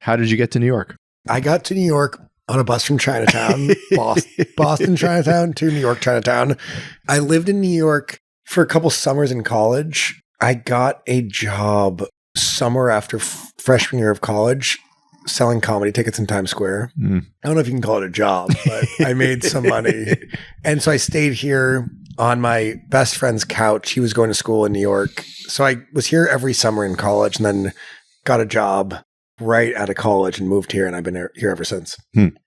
How did you get to New York? I got to New York on a bus from Chinatown, Boston Chinatown to New York Chinatown. I lived in New York for a couple summers in college. I got a job summer after freshman year of college selling comedy tickets in Times Square. I don't know if you can call it a job, but I made some money. And so I stayed here on my best friend's couch. He was going to school in New York. So I was here every summer in college and then got a job right out of college and moved here. And I've been here ever since.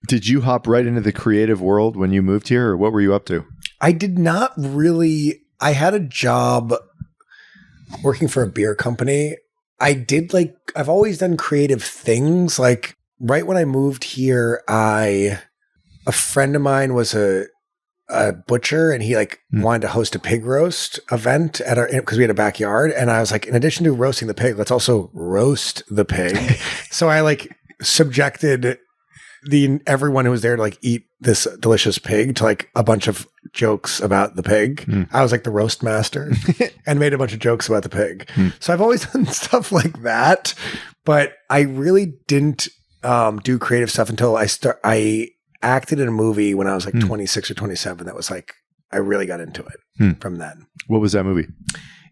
Did you hop right into the creative world when you moved here, or what were you up to? I did not really. I had a job working for a beer company. I've always done creative things. Like right when I moved here, a friend of mine was a butcher, and he wanted to host a pig roast event at because we had a backyard. And I was like, in addition to roasting the pig, let's also roast the pig. So I subjected everyone who was there to eat this delicious pig to a bunch of jokes about the pig. I was the roast master and made a bunch of jokes about the pig. So I've always done stuff like that, but I really didn't do creative stuff until I acted in a movie when I was 26 or 27. That was I really got into it from then. What was that movie?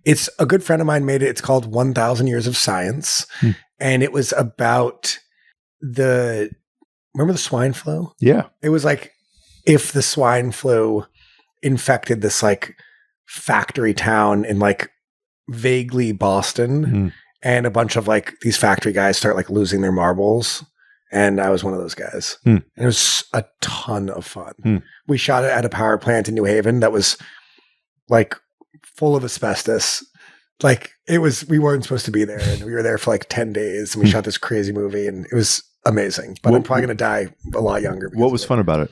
It's a good friend of mine made it. It's called 1,000 Years of Science. And it was about remember the swine flu? Yeah. It was if the swine flu infected this factory town in vaguely Boston, and a bunch of these factory guys start losing their marbles. And I was one of those guys. And it was a ton of fun. We shot it at a power plant in New Haven that was full of asbestos. We weren't supposed to be there. And we were there for 10 days, and we shot this crazy movie, and it was amazing. But I'm probably going to die a lot younger. What was fun about it?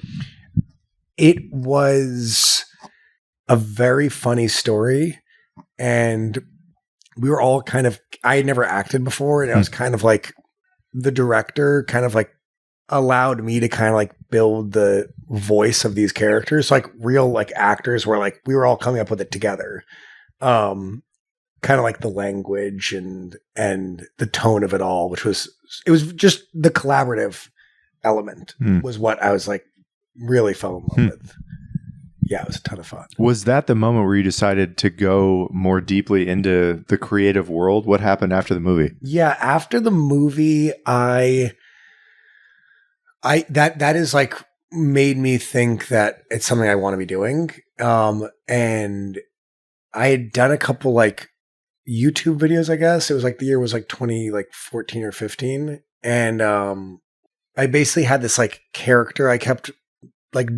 It was a very funny story. And we were all I had never acted before. And I was the director allowed me to build the voice of these characters. Real actors were we were all coming up with it together. The language and the tone of it all, it was just the collaborative element was what I was really fell in love with. Yeah, it was a ton of fun. Was that the moment where you decided to go more deeply into the creative world? What happened after the movie? Yeah, after the movie, that is made me think that it's something I want to be doing. And I had done a couple YouTube videos, I guess. It was the year was 2014 or 15. And I basically had this character I kept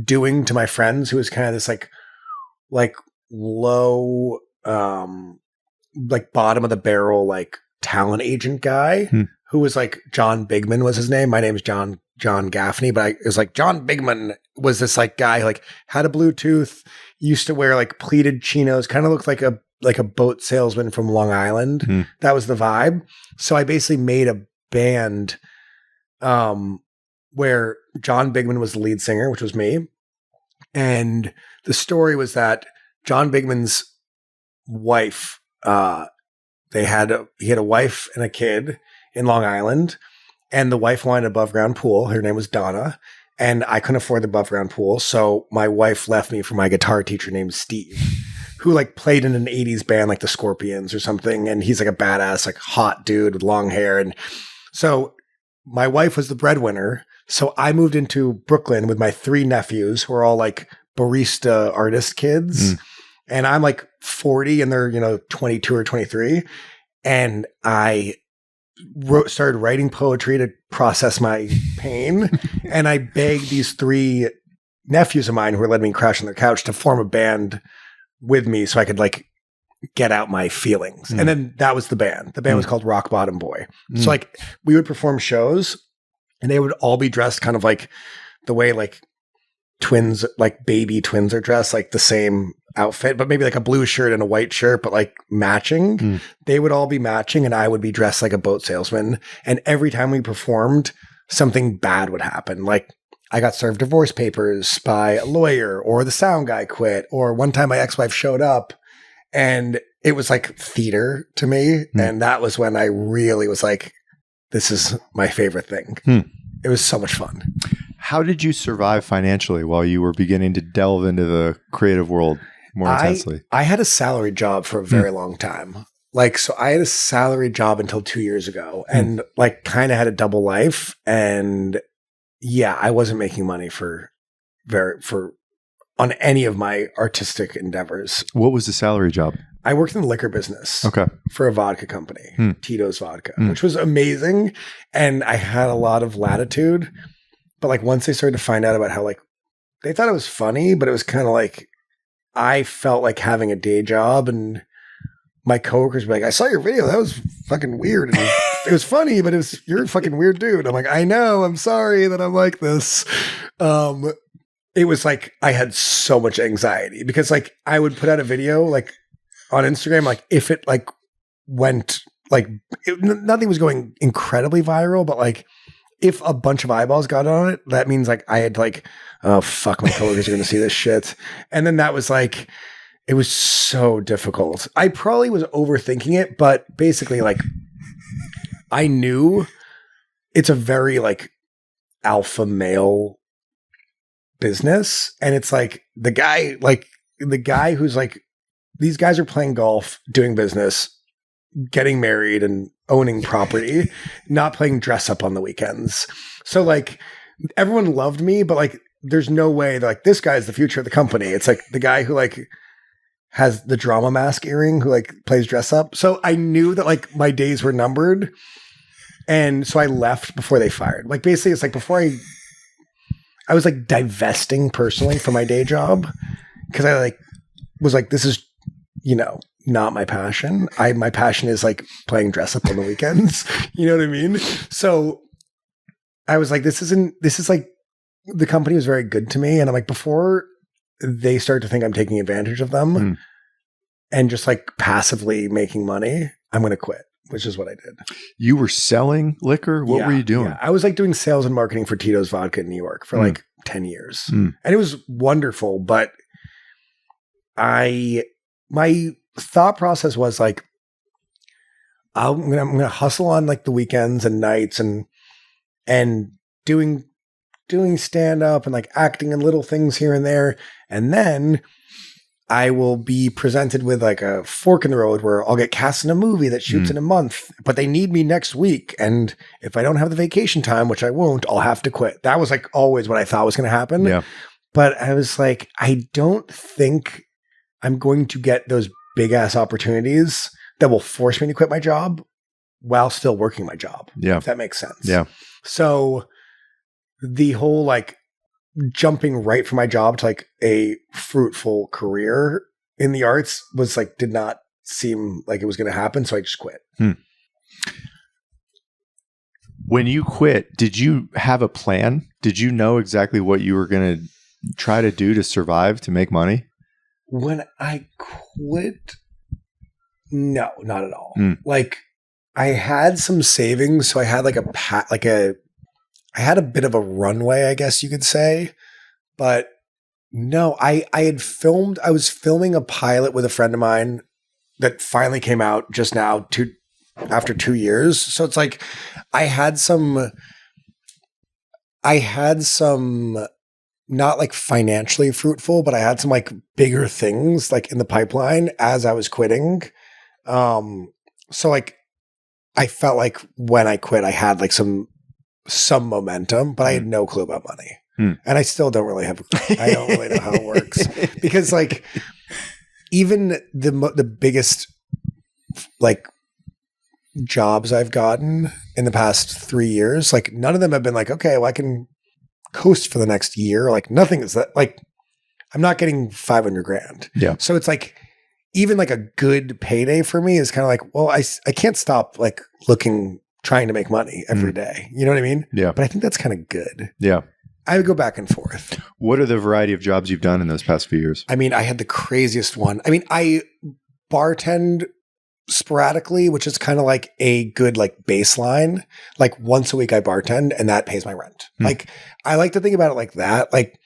doing to my friends, who was kind of this low bottom of the barrel talent agent guy who was John Bigman was his name. My name is John Gaffney, but it was John Bigman was this guy who had a Bluetooth, used to wear pleated chinos, kind of looked like a boat salesman from Long Island. That was the vibe. So I basically made a band where John Bigman was the lead singer, which was me. And the story was that John Bigman's wife, he had a wife and a kid in Long Island, and the wife wanted an above ground pool. Her name was Donna, and I couldn't afford the above ground pool. So my wife left me for my guitar teacher named Steve, who played in an 80s band the Scorpions or something. And he's a badass, hot dude with long hair. And so my wife was the breadwinner. So I moved into Brooklyn with my 3 nephews, who are all barista artist kids. And I'm 40 and they're, 22 or 23. And I started writing poetry to process my pain. And I begged these 3 nephews of mine who were letting me crash on their couch to form a band with me so I could get out my feelings. And then that was the band. The band was called Rock Bottom Boy. So we would perform shows, and they would all be dressed kind of the way twins, baby twins are dressed, the same outfit, but maybe a blue shirt and a white shirt, but matching. They would all be matching, and I would be dressed like a boat salesman. And every time we performed, something bad would happen. I got served divorce papers by a lawyer, or the sound guy quit, or one time my ex-wife showed up, and it was theater to me. And that was when I really was this is my favorite thing. It was so much fun. How did you survive financially while you were beginning to delve into the creative world more intensely? I had a salary job for a very long time. Like, so I had a salary job until 2 years ago and like kind of had a double life. And yeah, I wasn't making money on any of my artistic endeavors. What was the salary job? I worked in the liquor business for a vodka company, Tito's Vodka, which was amazing. And I had a lot of latitude. But like once they started to find out about how like they thought it was funny, but it was kind of like I felt like having a day job, and my coworkers were like, I saw your video. That was fucking weird. And it was funny, but you're a fucking weird dude. I'm like, I know, I'm sorry that I'm like this. It was like, I had so much anxiety because like I would put out a video like on Instagram, like if it like went like nothing was going incredibly viral, but like if a bunch of eyeballs got on it, that means like I had like, oh fuck, my coworkers are going to see this shit. And then that was like, it was so difficult. I probably was overthinking it, but basically like I knew it's a very like alpha male business. And it's like the guy who's like, these guys are playing golf, doing business, getting married and owning property, not playing dress up on the weekends. So like everyone loved me, but like there's no way that like this guy is the future of the company. It's like the guy who like has the drama mask earring who like plays dress up. So I knew that like my days were numbered. And so I left before they fired. Like basically it's like before I was like divesting personally from my day job because I like was like, this is, you know, not my passion. My passion is like playing dress up on the weekends. You know what I mean? So I was like, this is like, the company was very good to me. And I'm like, before they start to think I'm taking advantage of them and just like passively making money, I'm going to quit, which is what I did. You were selling liquor? What were you doing? Yeah. I was like doing sales and marketing for Tito's Vodka in New York for like 10 years. And it was wonderful, but my thought process was like, I'm gonna hustle on like the weekends and nights and doing stand up and like acting in little things here and there. And then I will be presented with like a fork in the road where I'll get cast in a movie that shoots in a month, but they need me next week. And if I don't have the vacation time, which I won't, I'll have to quit. That was like always what I thought was going to happen. Yeah. But I was like, I don't think I'm going to get those big ass opportunities that will force me to quit my job while still working my job. Yeah. If that makes sense. Yeah. So the whole like jumping right from my job to like a fruitful career in the arts was like, did not seem like it was going to happen. So I just quit. When you quit, did you have a plan? Did you know exactly what you were going to try to do to survive, to make money? When I quit, no, not at all. Like I had some savings, so I had like I had a bit of a runway, I guess you could say. But no, I was filming a pilot with a friend of mine that finally came out just now after 2 years. So it's like I had some not like financially fruitful, but I had some like bigger things like in the pipeline as I was quitting. So like I felt like when I quit, I had like some momentum, but I had no clue about money. And I still don't really I don't really know how it works because like even the biggest like jobs I've gotten in the past 3 years, like none of them have been like, okay, well I can coast for the next year. Like nothing is that like, I'm not getting 500 grand. Yeah. So it's like, even like a good payday for me is kind of like, well, I can't stop like trying to make money every day. You know what I mean? Yeah. But I think that's kind of good. Yeah. I would go back and forth. What are the variety of jobs you've done in those past few years? I mean, I had the craziest one. I mean, I bartend sporadically, which is kind of like a good like baseline. Like once a week I bartend and that pays my rent. Like I like to think about it like that. Like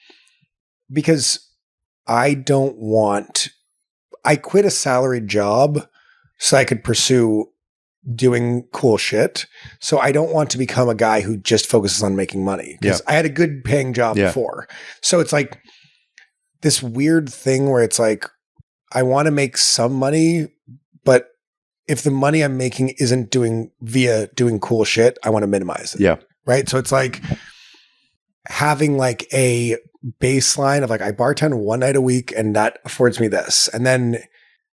because I quit a salaried job so I could pursue doing cool shit. So I don't want to become a guy who just focuses on making money. Because I had a good paying job before. So it's like this weird thing where it's like, I want to make some money, but if the money I'm making isn't via doing cool shit, I want to minimize it. Yeah. Right. So it's like having like a baseline of like, I bartend one night a week and that affords me this. And then,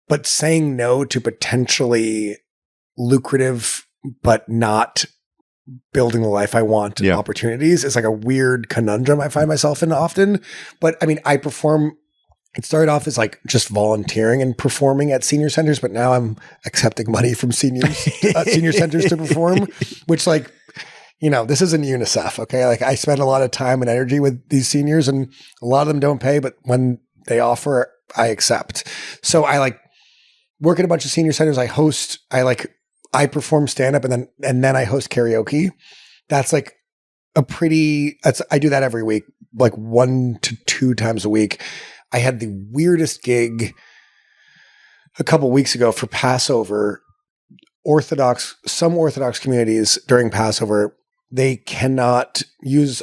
but saying no to potentially lucrative, but not building the life I want opportunities is like a weird conundrum I find myself in often. But I mean, it started off as like just volunteering and performing at senior centers, but now I'm accepting money from senior centers to perform, which like, this isn't UNICEF. Okay. Like I spend a lot of time and energy with these seniors and a lot of them don't pay, but when they offer, I accept. So I like work at a bunch of senior centers. I perform stand-up and then I host karaoke. That's like I do that every week, like 1 to 2 times a week. I had the weirdest gig a couple weeks ago for Passover. Some Orthodox communities during Passover, they cannot use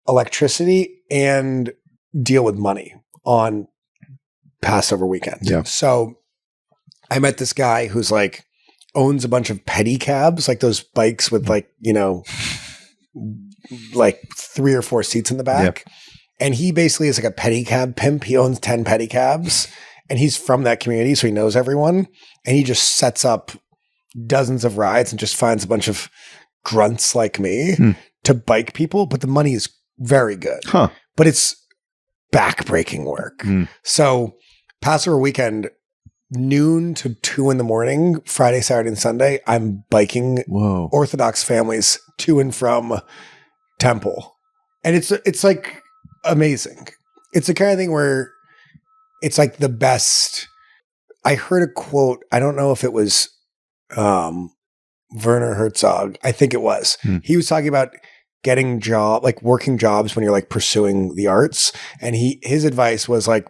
electricity and deal with money on Passover weekend. Yeah. So I met this guy who's like owns a bunch of pedicabs, like those bikes with like, like 3 or 4 seats in the back. Yep. And he basically is like a pedicab pimp. He owns 10 pedicabs and he's from that community. So he knows everyone and he just sets up dozens of rides and just finds a bunch of grunts like me to bike people. But the money is very good, but it's backbreaking work. So Passover weekend, noon to 2 a.m, Friday, Saturday, and Sunday, I'm biking Orthodox families to and from temple. And it's like amazing. It's the kind of thing where it's like the best. I heard a quote. I don't know if it was Werner Herzog. I think it was. He was talking about working jobs when you're like pursuing the arts. And his advice was like,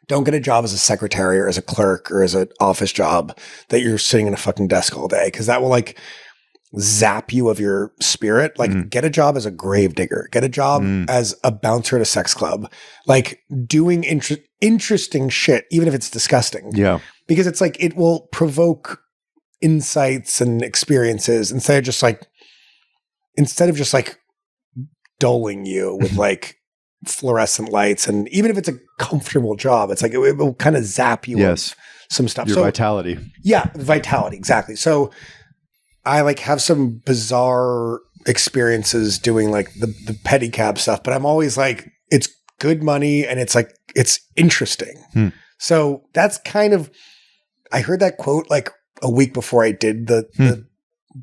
don't get a job as a secretary or as a clerk or as an office job that you're sitting in a fucking desk all day. Cause that will like zap you of your spirit. Like get a job as a grave digger, get a job as a bouncer at a sex club, like doing interesting shit, even if it's disgusting. Yeah. Because it's like, it will provoke insights and experiences instead of just like dulling you with like fluorescent lights. And even if it's a comfortable job, it's like, it will kind of zap you of some stuff. Your vitality. Yeah. Vitality. Exactly. So I like have some bizarre experiences doing like the pedicab stuff, but I'm always like, it's good money and it's like, it's interesting. So that's kind of, I heard that quote like a week before I did the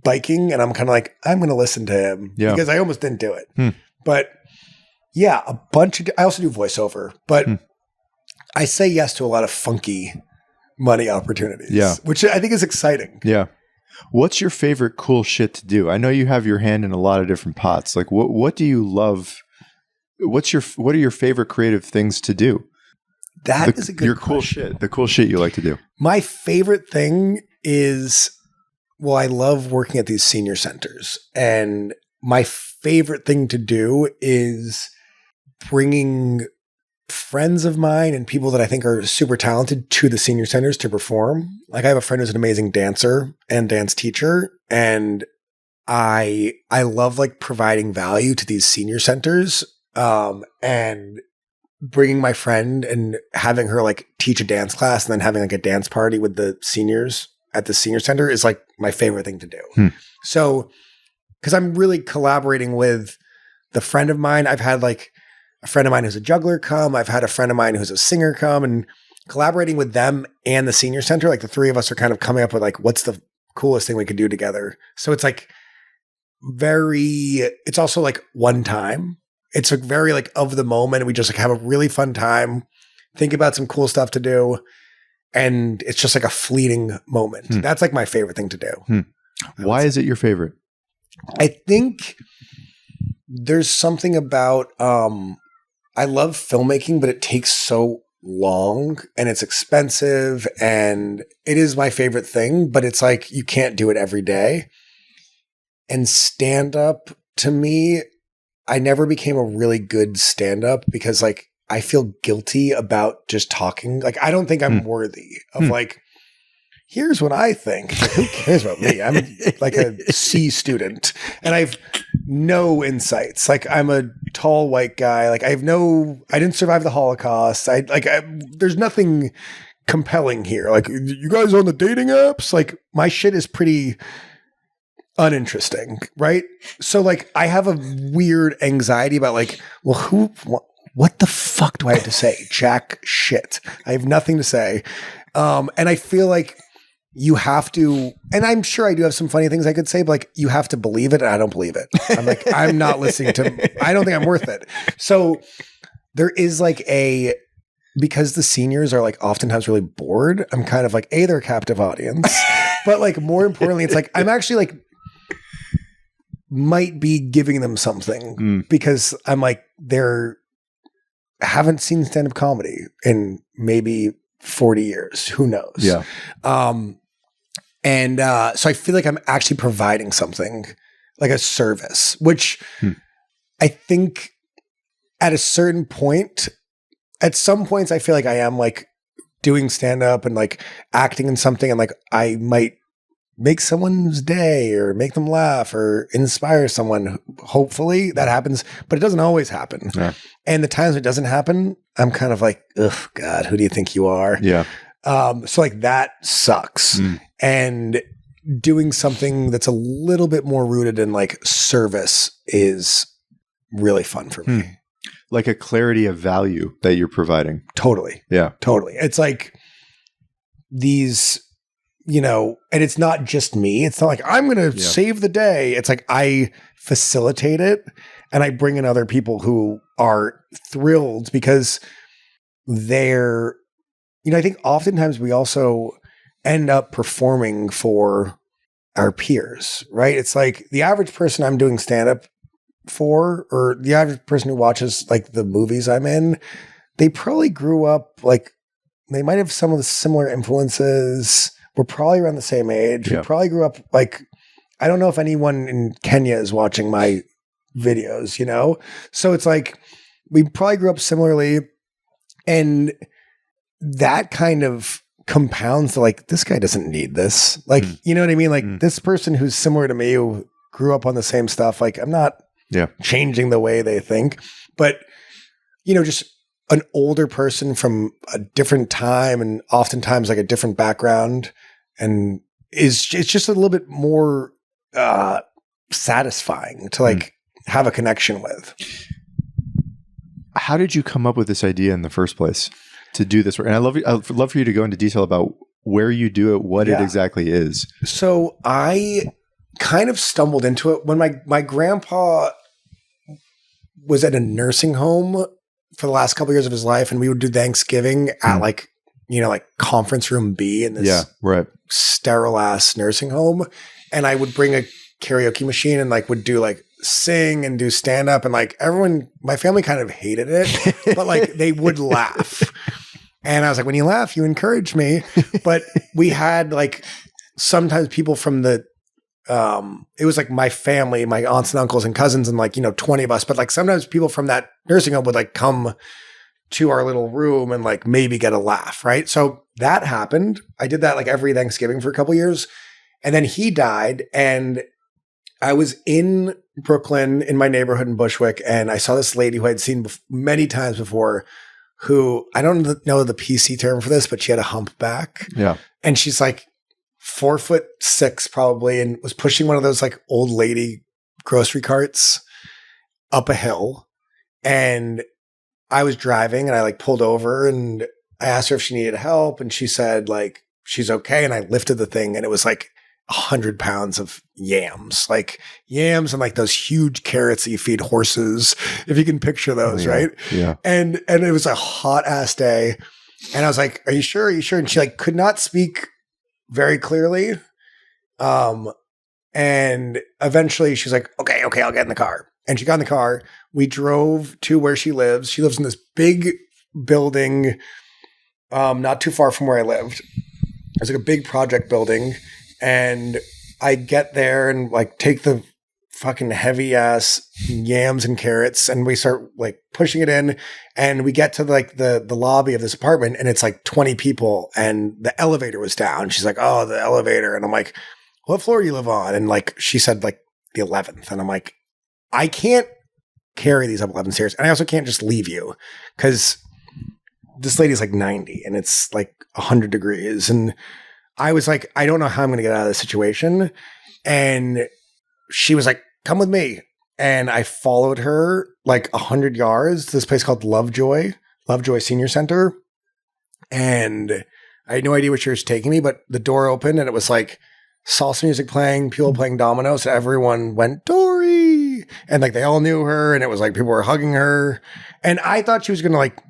biking and I'm kind of like, I'm going to listen to him because I almost didn't do it. But yeah, I also do voiceover, but I say yes to a lot of funky money opportunities, which I think is exciting. Yeah. What's your favorite cool shit to do? I know you have your hand in a lot of different pots. Like what do you love? What are your favorite creative things to do? That is a good question. Cool shit. The cool shit you like to do. My favorite thing is, I love working at these senior centers. And my favorite thing to do is bringing friends of mine and people that I think are super talented to the senior centers to perform. Like I have a friend who's an amazing dancer and dance teacher. And I love like providing value to these senior centers, and bringing my friend and having her like teach a dance class and then having like a dance party with the seniors at the senior center is like my favorite thing to do. So, cause I'm really collaborating with the friend of mine. I've had like a friend of mine who's a juggler come. I've had a friend of mine who's a singer come, and collaborating with them and the senior center. Like the three of us are kind of coming up with like, what's the coolest thing we could do together? So it's like it's also like one time. It's like very like of the moment. We just like have a really fun time, think about some cool stuff to do. And it's just like a fleeting moment. That's like my favorite thing to do. Why is it your favorite? I think there's something about, I love filmmaking, but it takes so long and it's expensive and it is my favorite thing, but it's like you can't do it every day. And stand up to me, I never became a really good stand up because like I feel guilty about just talking. Like I don't think I'm worthy of like, here's what I think. Like, who cares about me? I'm like a C student and I've no insights. Like I'm a tall white guy. Like I didn't survive the Holocaust. There's nothing compelling here. Like you guys on the dating apps, like my shit is pretty uninteresting. Right. So like I have a weird anxiety about like, well, what the fuck do I have to say? Jack shit. I have nothing to say. And I feel like you have to, and I'm sure I do have some funny things I could say, but like you have to believe it. And I don't believe it. I'm like, I'm not listening to, I don't think I'm worth it. So there is like because the seniors are like oftentimes really bored. I'm kind of like, they're a captive audience, but like more importantly, it's like, I'm actually like, might be giving them something because I'm like, haven't seen stand-up comedy in maybe 40 years. Who knows? Yeah. So I feel like I'm actually providing something like a service, which I think at a certain point, at some points, I feel like I am like doing stand-up and like acting in something and like I might make someone's day or make them laugh or inspire someone. Hopefully that happens, but it doesn't always happen. Yeah. And the times it doesn't happen, I'm kind of like, ugh, God, who do you think you are? Yeah. So like that sucks. And doing something that's a little bit more rooted in like service is really fun for me. Like a clarity of value that you're providing. Totally. Yeah. Totally. It's like these, and it's not just me. It's not like I'm going to save the day. It's like I facilitate it and I bring in other people who are thrilled because they're, I think oftentimes we also end up performing for our peers, right? It's like the average person I'm doing stand-up for, or the average person who watches like the movies I'm in, they probably grew up like, they might have some of the similar influences. We're probably around the same age. Yeah. We probably grew up like, I don't know if anyone in Kenya is watching my videos, So it's like, we probably grew up similarly. And that kind of compounds to like, this guy doesn't need this. Like, you know what I mean? Like this person who's similar to me, who grew up on the same stuff. Like I'm not changing the way they think, but just an older person from a different time and oftentimes like a different background and it's just a little bit more satisfying to like have a connection with. How did you come up with this idea in the first place to do this? And I'd love for you to go into detail about where you do it, what it exactly is. So I kind of stumbled into it when my grandpa was at a nursing home for the last couple of years of his life. And we would do Thanksgiving at like, like conference room B in this sterile ass nursing home. And I would bring a karaoke machine and like would do like sing and do stand up and like everyone, my family kind of hated it, but like they would laugh. And I was like, when you laugh, you encourage me. But we had like sometimes people from the, it was like my family, my aunts and uncles and cousins and like, 20 of us, but like sometimes people from that nursing home would like come to our little room and like maybe get a laugh. Right. So that happened. I did that like every Thanksgiving for a couple of years. And then he died and I was in Brooklyn in my neighborhood in Bushwick. And I saw this lady who I'd seen many times before who I don't know the PC term for this, but she had a humpback. Yeah. And she's like 4'6" probably, and was pushing one of those like old lady grocery carts up a hill. And I was driving and I like pulled over and I asked her if she needed help. And she said like, she's okay. And I lifted the thing and it was like 100 pounds of yams and like those huge carrots that you feed horses. If you can picture those, right? Yeah. And it was a hot ass day. And I was like, are you sure? Are you sure? And she like could not speak very clearly. And eventually she's like, okay, I'll get in the car. And she got in the car. We drove to where she lives. She lives in this big building not too far from where I lived. There's like a big project building, and I get there and like take the fucking heavy ass yams and carrots, and we start like pushing it in, and we get to like the lobby of this apartment, and it's like 20 people, and the elevator was down. She's like, "Oh, the elevator," and I'm like, "What floor do you live on?" And like she said like the 11th, and I'm like, I can't carry these up 11 stairs, and I also can't just leave you because this lady's like 90 and it's like 100 degrees, and I was like, I don't know how I'm going to get out of this situation. And she was like, "Come with me." And I followed her like 100 yards to this place called Lovejoy Senior Center. And I had no idea where she was taking me, but the door opened and it was like salsa music playing, people playing dominoes. So everyone went, "Dory." And like they all knew her, and it was like people were hugging her. And I thought she was going to like,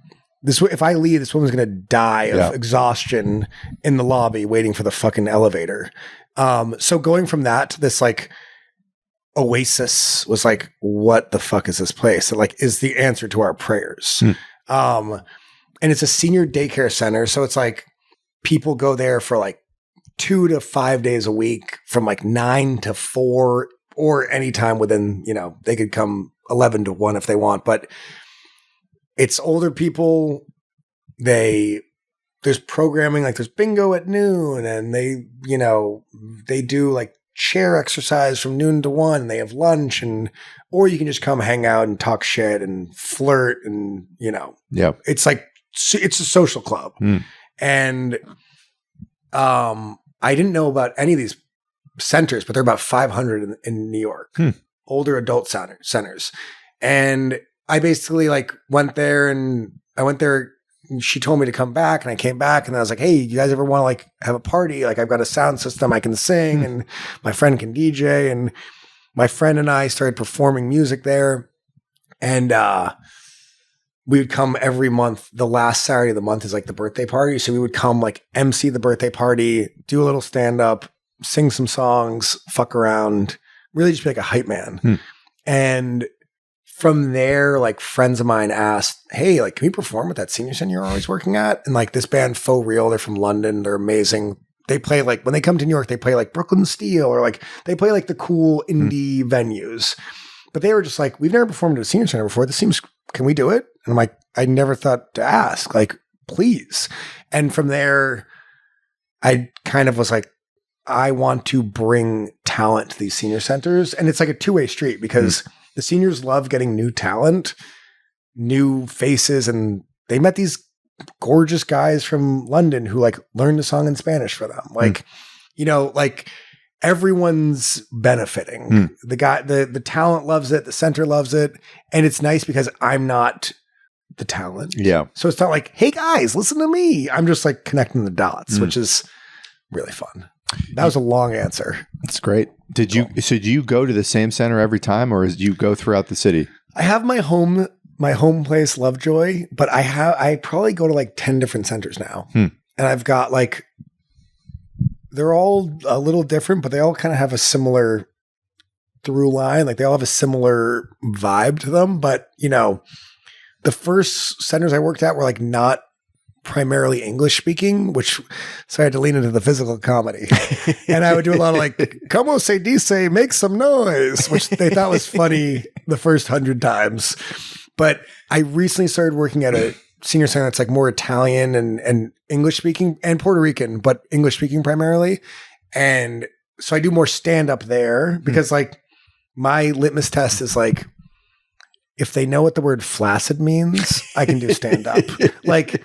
if I leave, this woman's going to die of exhaustion in the lobby waiting for the fucking elevator. So going from that to this like oasis was like, what the fuck is this place? That like is the answer to our prayers. And it's a senior daycare center. So it's like people go there for like 2 to 5 days a week from like 9 to 4 or anytime within, they could come 11 to 1 if they want, but it's older people. There's programming, like there's bingo at noon, and they do like chair exercise from noon to 1. And they have lunch, or you can just come hang out and talk shit and flirt, and it's like it's a social club. And I didn't know about any of these centers, but there are about 500 in New York, older adult centers, and I basically like went there, and she told me to come back, and I came back, and I was like, "Hey, you guys ever want to like have a party? Like I've got a sound system, I can sing, and my friend can DJ." And my friend and I started performing music there, and we would come every month. The last Saturday of the month is like the birthday party. So we would come like MC the birthday party, do a little stand up, sing some songs, fuck around, really just be like a hype man. And from there, like friends of mine asked, "Hey, like, can we perform with that senior center you're always working at?" And like this band Faux Real, they're from London. They're amazing. They play like, when they come to New York, they play like Brooklyn Steel, or like they play like the cool indie venues. But they were just like, "We've never performed at a senior center before. Can we do it?" And I'm like, I never thought to ask, like, please. And from there, I kind of was like, I want to bring talent to these senior centers. And it's like a two-way street, because the seniors love getting new talent, new faces. And they met these gorgeous guys from London who like learned the song in Spanish for them. Like, like everyone's benefiting. The guy, the talent loves it. The center loves it. And it's nice because I'm not the talent. Yeah. So it's not like, "Hey guys, listen to me." I'm just like connecting the dots, which is really fun. That was a long answer. That's great. So do you go to the same center every time, or do you go throughout the city? I have my home place, Lovejoy, but I probably go to like 10 different centers now. And I've got like, they're all a little different, but they all kind of have a similar through line. Like they all have a similar vibe to them. But the first centers I worked at were like not primarily English speaking, so I had to lean into the physical comedy. And I would do a lot of like, "Como se dice, make some noise," which they thought was funny the first 100 times. But I recently started working at a senior center that's like more Italian and English speaking, and Puerto Rican, but English speaking primarily. And so I do more stand up there, because like my litmus test is like, if they know what the word flaccid means, I can do stand up. Like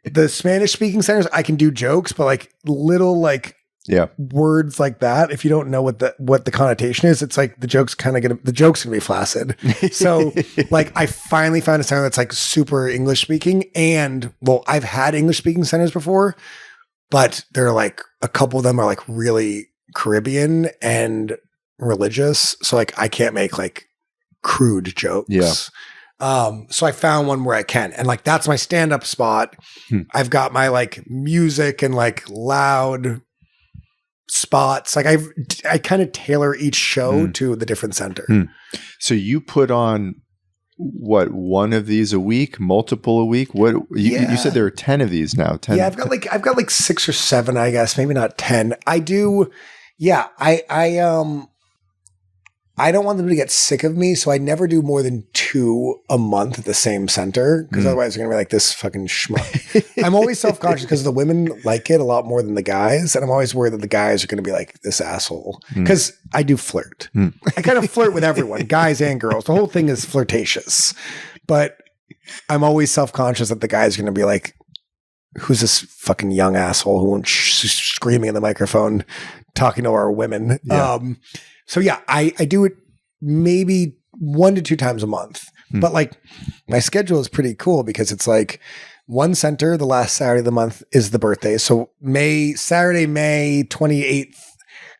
the Spanish speaking centers, I can do jokes, but like little like words like that, if you don't know what the connotation is, it's like the joke's gonna be flaccid. So like I finally found a center that's like super English speaking, and well, I've had English speaking centers before, but they're like, a couple of them are like really Caribbean and religious. So like I can't make like crude jokes. So I found one where I can, and like that's my stand-up spot. I've got my like music and like loud spots. Like I kind of tailor each show to the different center. So you put on what, one of these a week, multiple a week? What you said there are 10 of these now. 10. Yeah, I've got like 6 or 7, I guess, maybe not 10. I do. Yeah, I don't want them to get sick of me, so I never do more than 2 a month at the same center, because otherwise they're going to be like, this fucking schmuck. I'm always self-conscious because the women like it a lot more than the guys, and I'm always worried that the guys are going to be like, this asshole. Because I do flirt. I kind of flirt with everyone, guys and girls. The whole thing is flirtatious. But I'm always self-conscious that the guys are going to be like, who's this fucking young asshole who won't screaming in the microphone talking to our women? Yeah. So yeah, I do it maybe 1 to 2 times a month, but like my schedule is pretty cool because it's like one center, the last Saturday of the month is the birthday. So Saturday, May 28th,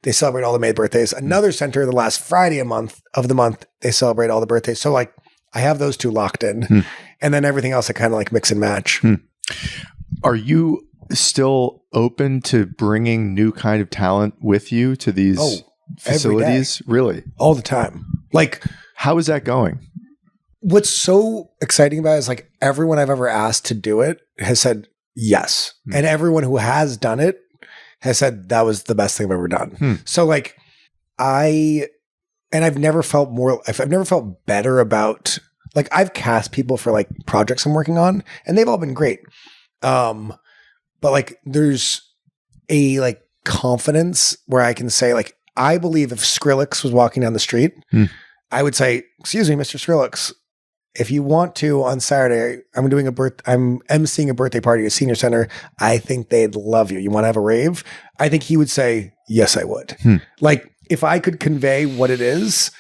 they celebrate all the May birthdays. Another center, the last Friday of the month, they celebrate all the birthdays. So like I have those 2 locked in and then everything else I kind of like mix and match. Are you still open to bringing new kind of talent with you to these facilities? Really? All the time. Like, how is that going? What's so exciting about it is like everyone I've ever asked to do it has said yes. And everyone who has done it has said that was the best thing I've ever done. So like I've never felt better about, like, I've cast people for like projects I'm working on and they've all been great. But like there's a like confidence where I can say like, I believe if Skrillex was walking down the street, I would say, excuse me, Mr. Skrillex, if you want to on Saturday, I'm emceeing a birthday party at Senior Center. I think they'd love you. You want to have a rave? I think he would say, yes, I would. Like if I could convey what it is,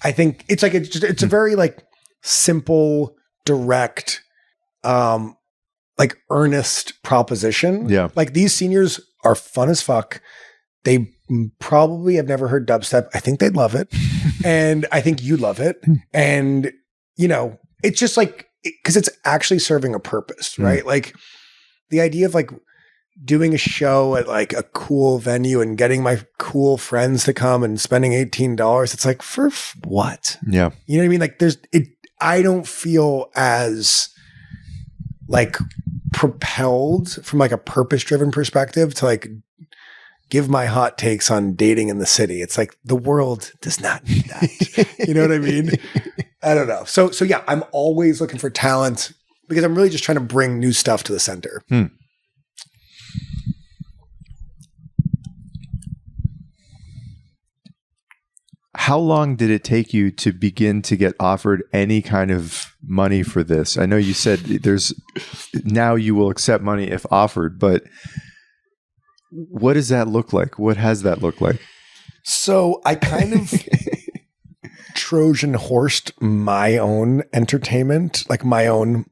I think it's like, it's a very like simple, direct, like earnest proposition. Yeah. Like these seniors are fun as fuck. They probably have never heard dubstep. I think they'd love it. And I think you'd love it. And, you know, it's just like, because it's actually serving a purpose, right? Like the idea of like doing a show at like a cool venue and getting my cool friends to come and spending $18. It's like, for what? Yeah. You know what I mean? Like I don't feel as like propelled from like a purpose-driven perspective to like give my hot takes on dating in the city. It's like the world does not need that. You know what I mean? I don't know. So yeah, I'm always looking for talent because I'm really just trying to bring new stuff to the center. How long did it take you to begin to get offered any kind of money for this? I know you said now you will accept money if offered, but what does that look like? What has that looked like? So I kind of Trojan horsed my own entertainment, like my own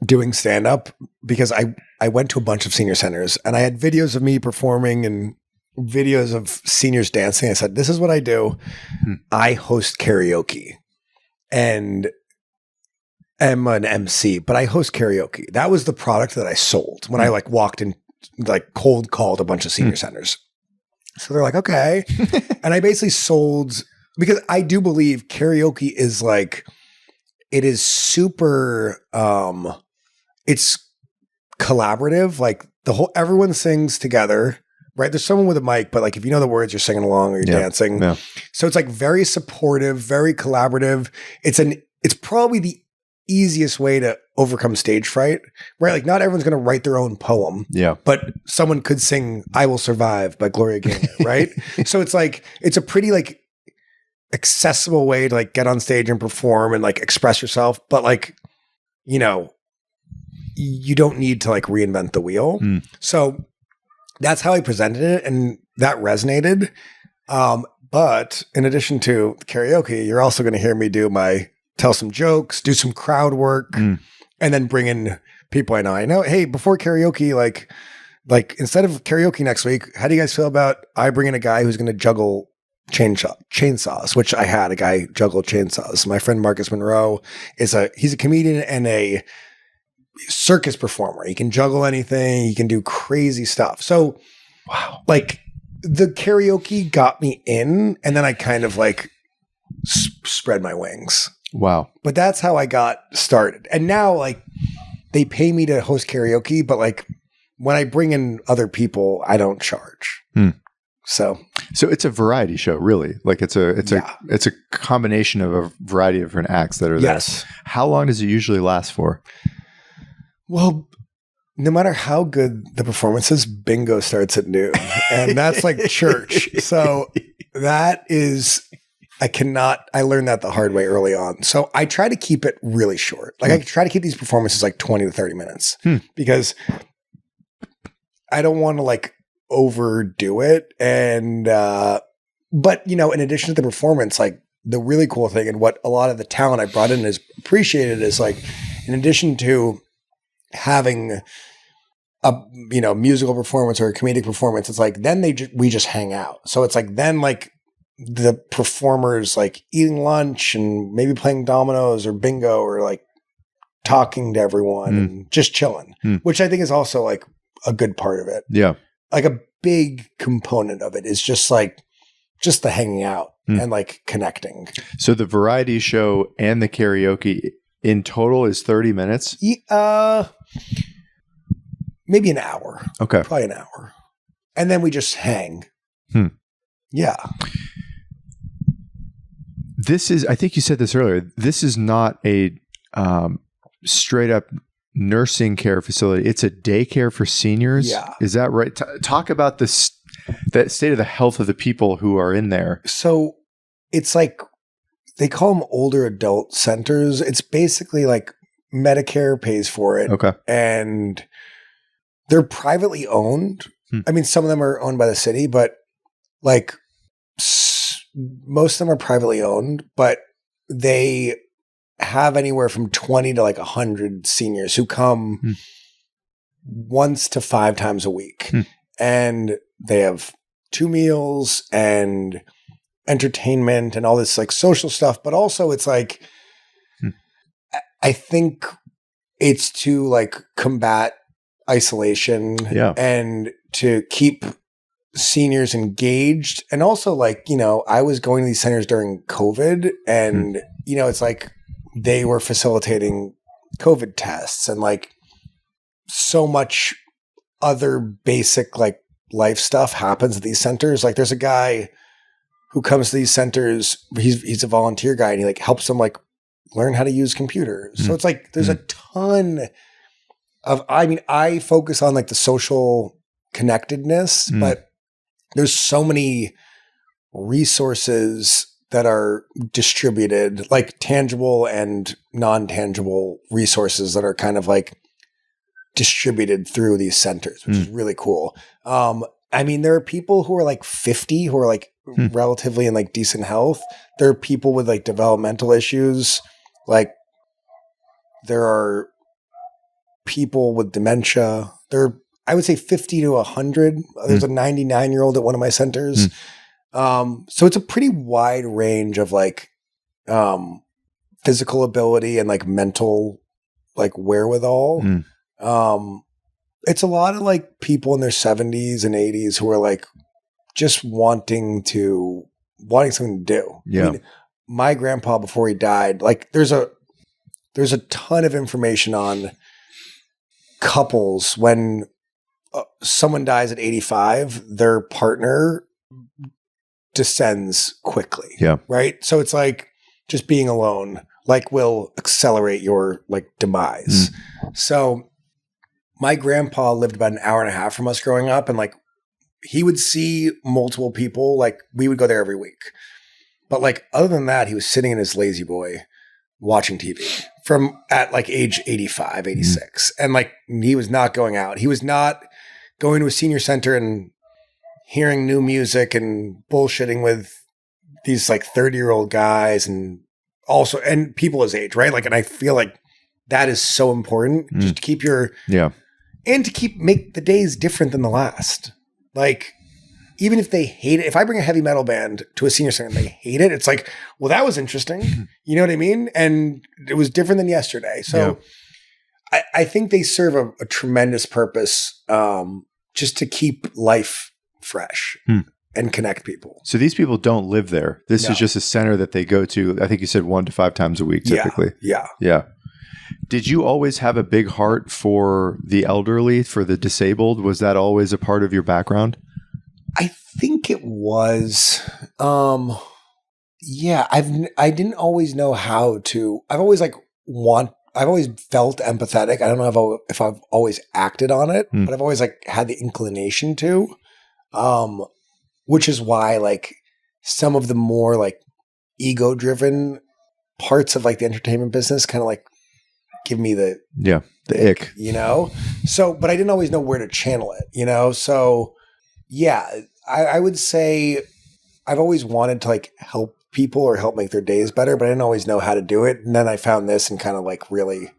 doing stand-up, because I went to a bunch of senior centers and I had videos of me performing and videos of seniors dancing. I said, this is what I do. I host karaoke and am an MC, but I host karaoke. That was the product that I sold when I like walked in, like cold called a bunch of senior centers. So they're like, okay. And I basically sold, because I do believe karaoke is like, it is super, it's collaborative. Like everyone sings together, right? There's someone with a mic, but like, if you know the words, you're singing along or you're dancing. Yeah. So it's like very supportive, very collaborative. It's probably the easiest way to overcome stage fright, right? Like not everyone's going to write their own poem, but someone could sing "I Will Survive" by Gloria Gaynor, right? So it's like, it's a pretty like accessible way to like get on stage and perform and like express yourself. But like, you know, you don't need to like reinvent the wheel. So that's how I presented it. And that resonated. But in addition to karaoke, you're also going to hear me tell some jokes, do some crowd work, and then bring in people I know. I know, hey, before karaoke, like instead of karaoke next week, how do you guys feel about I bring in a guy who's going to juggle chainsaws, which I had a guy juggle chainsaws. My friend Marcus Monroe he's a comedian and a circus performer. He can juggle anything. He can do crazy stuff. So, wow, like the karaoke got me in, and then I kind of like spread my wings. Wow. But that's how I got started. And now like they pay me to host karaoke, but like when I bring in other people, I don't charge. So it's a variety show, really. Like it's a combination of a variety of different acts that are there. Yes. How long does it usually last for? Well, no matter how good the performance is, bingo starts at noon. And that's like church. So that is, I learned that the hard way early on. So I try to keep it really short. Like I try to keep these performances like 20 to 30 minutes because I don't want to like overdo it. And, but you know, in addition to the performance, like the really cool thing and what a lot of the talent I brought in is appreciated is like, in addition to having a, you know, musical performance or a comedic performance, it's like, then we just hang out. So it's like, then like the performers like eating lunch and maybe playing dominoes or bingo or like talking to everyone and just chilling, which I think is also like a good part of it. Yeah. Like a big component of it is just like, just the hanging out and like connecting. So the variety show and the karaoke in total is 30 minutes? Maybe an hour. Okay. Probably an hour. And then we just hang. Yeah. This is, I think you said this earlier, this is not a straight up nursing care facility. It's a daycare for seniors. Yeah. Is that right? Talk about this, that state of the health of the people who are in there. So it's like, they call them older adult centers. It's basically like Medicare pays for it. Okay. And they're privately owned. I mean, some of them are owned by the city, but like most of them are privately owned, but they have anywhere from 20 to like 100 seniors who come once to 5 times a week. And they have 2 meals and entertainment and all this like social stuff. But also it's like, I think it's to like combat isolation and to keep seniors engaged. And also like, you know, I was going to these centers during COVID and, you know, it's like they were facilitating COVID tests and like so much other basic like life stuff happens at these centers. Like there's a guy who comes to these centers. He's a volunteer guy and he like helps them like learn how to use computers. So it's like, there's a ton of, I mean, I focus on like the social connectedness, but there's so many resources that are distributed, like tangible and non-tangible resources that are kind of like distributed through these centers, which is really cool. I mean, there are people who are like 50 who are like relatively in like decent health. There are people with like developmental issues. Like there are people with dementia. I would say 50 to 100. There's a 99-year-old at one of my centers. So it's a pretty wide range of like physical ability and like mental like wherewithal. It's a lot of like people in their 70s and 80s who are like just wanting something to do. Yeah. I mean, my grandpa, before he died, like there's a ton of information on couples when someone dies at 85, their partner descends quickly. Yeah. Right. So it's like just being alone, like will accelerate your like demise. So my grandpa lived about an hour and a half from us growing up. And like, he would see multiple people. Like we would go there every week. But like, other than that, he was sitting in his lazy boy watching TV from at like age 85, 86. And like, he was not going out. He was not going to a senior center and hearing new music and bullshitting with these like 30-year-old guys and people his age, right? Like, and I feel like that is so important just to keep and to make the days different than the last. Like, even if they hate it, if I bring a heavy metal band to a senior center and they hate it, it's like, well, that was interesting. You know what I mean? And it was different than yesterday. So I think they serve a tremendous purpose just to keep life fresh and connect people. So these people don't live there. This No. is just a center that they go to. I think you said 1 to 5 times a week typically. Yeah. Yeah. Did you always have a big heart for the elderly, for the disabled? Was that always a part of your background? I think it was. Yeah, I didn't always know how to. I've always felt empathetic. I don't know if I've always acted on it, but I've always had the inclination to. Which is why some of the more ego-driven parts of the entertainment business kind of give me the ick. So, but I didn't always know where to channel it, so yeah, I would say I've always wanted to help people or help make their days better, but I didn't always know how to do it. And then I found this and kind of really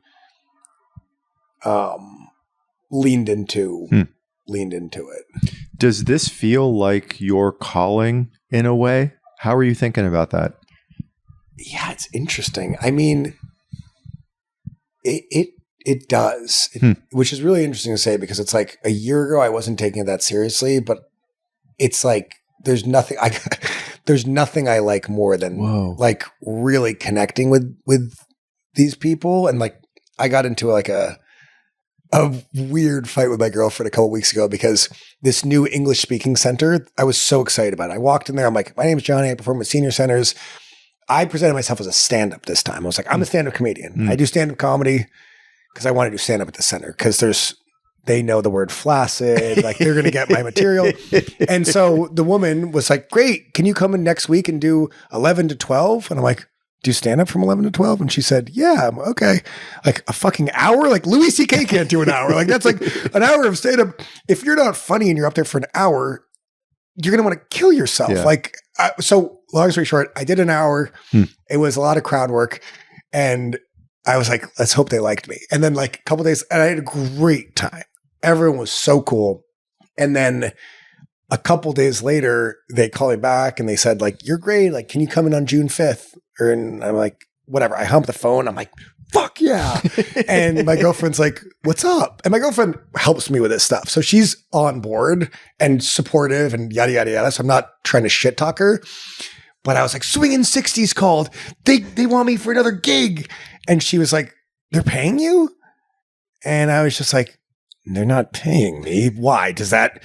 leaned into it. Does this feel like your calling in a way? How are you thinking about that? Yeah, it's interesting. I mean, it does, which is really interesting to say because it's a year ago I wasn't taking it that seriously, but it's there's nothing I like more than really connecting with these people. And I got into a weird fight with my girlfriend a couple weeks ago because this new English speaking center, I was so excited about it. I walked in there. I'm like, my name is Johnny. I perform with senior centers. I presented myself as a stand-up this time. I was like, I'm a stand-up comedian. I do stand-up comedy because I want to do stand-up at the center because they know the word flaccid. They're going to get my material. And so the woman was like, great. Can you come in next week and do 11 to 12? And I'm like, do stand up from 11 to 12? And she said, yeah, I'm okay. A fucking hour? Louis C.K. can't do an hour. That's an hour of stand up. If you're not funny and you're up there for an hour, you're going to want to kill yourself. Yeah. So long story short, I did an hour. It was a lot of crowd work. And I was like, let's hope they liked me. And then a couple days, and I had a great time. Everyone was so cool. And then a couple days later, they called me back and they said, you're great. Can you come in on June 5th? And I'm like, whatever. I hump the phone. I'm like, fuck yeah. And my girlfriend's like, what's up? And my girlfriend helps me with this stuff. So she's on board and supportive and yada, yada, yada. So I'm not trying to shit talk her. But I was like, Swingin' 60s called. They want me for another gig. And she was like, they're paying you? And I was just like, they're not paying me. Why?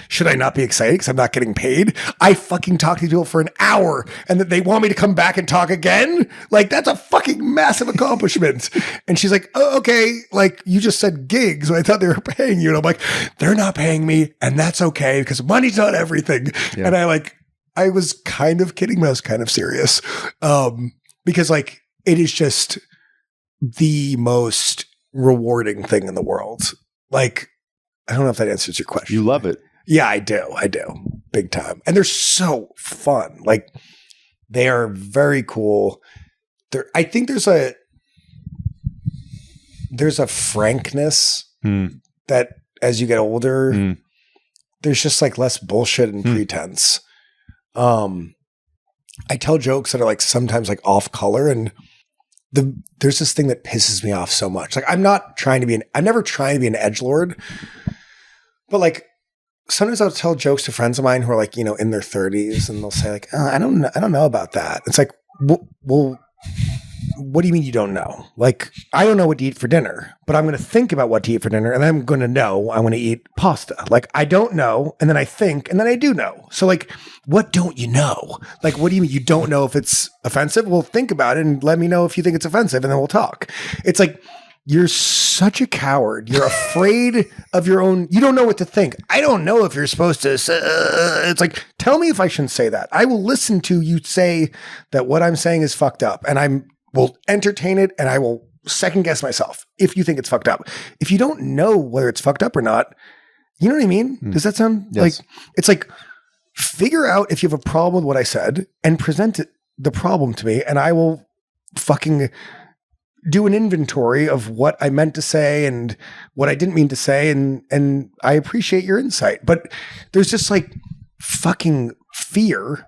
Should I not be excited because I'm not getting paid? I fucking talked to people for an hour and that they want me to come back and talk again? That's a fucking massive accomplishment. And she's like, oh, okay. You just said gigs. I thought they were paying you. And I'm like, they're not paying me. And that's okay because money's not everything. Yeah. And I was kind of kidding, but I was kind of serious. Because it is just the most rewarding thing in the world. I don't know if that answers your question. You love it. Yeah, I do. Big time. And they're so fun. They are very cool. I think there's a frankness that as you get older, there's just less bullshit and pretense. I tell jokes that are sometimes off color and there's this thing that pisses me off so much. I'm never trying to be an edgelord, but sometimes I'll tell jokes to friends of mine who are in their 30s and they'll say oh, I don't know about that. It's well, what do you mean you don't know? I don't know what to eat for dinner, but I'm going to think about what to eat for dinner and I'm going to know I want to eat pasta. I don't know. And then I think, and then I do know. So what don't you know? What do you mean you don't know if it's offensive? Well, think about it and let me know if you think it's offensive and then we'll talk. It's you're such a coward. You're afraid of your own. You don't know what to think. I don't know if you're supposed to. It's tell me if I shouldn't say that. I will listen to you say that what I'm saying is fucked up and will entertain it and I will second guess myself if you think it's fucked up. If you don't know whether it's fucked up or not, you know what I mean? Does that sound yes. It's figure out if you have a problem with what I said and present the problem to me and I will fucking do an inventory of what I meant to say and what I didn't mean to say. And I appreciate your insight, but there's just fucking fear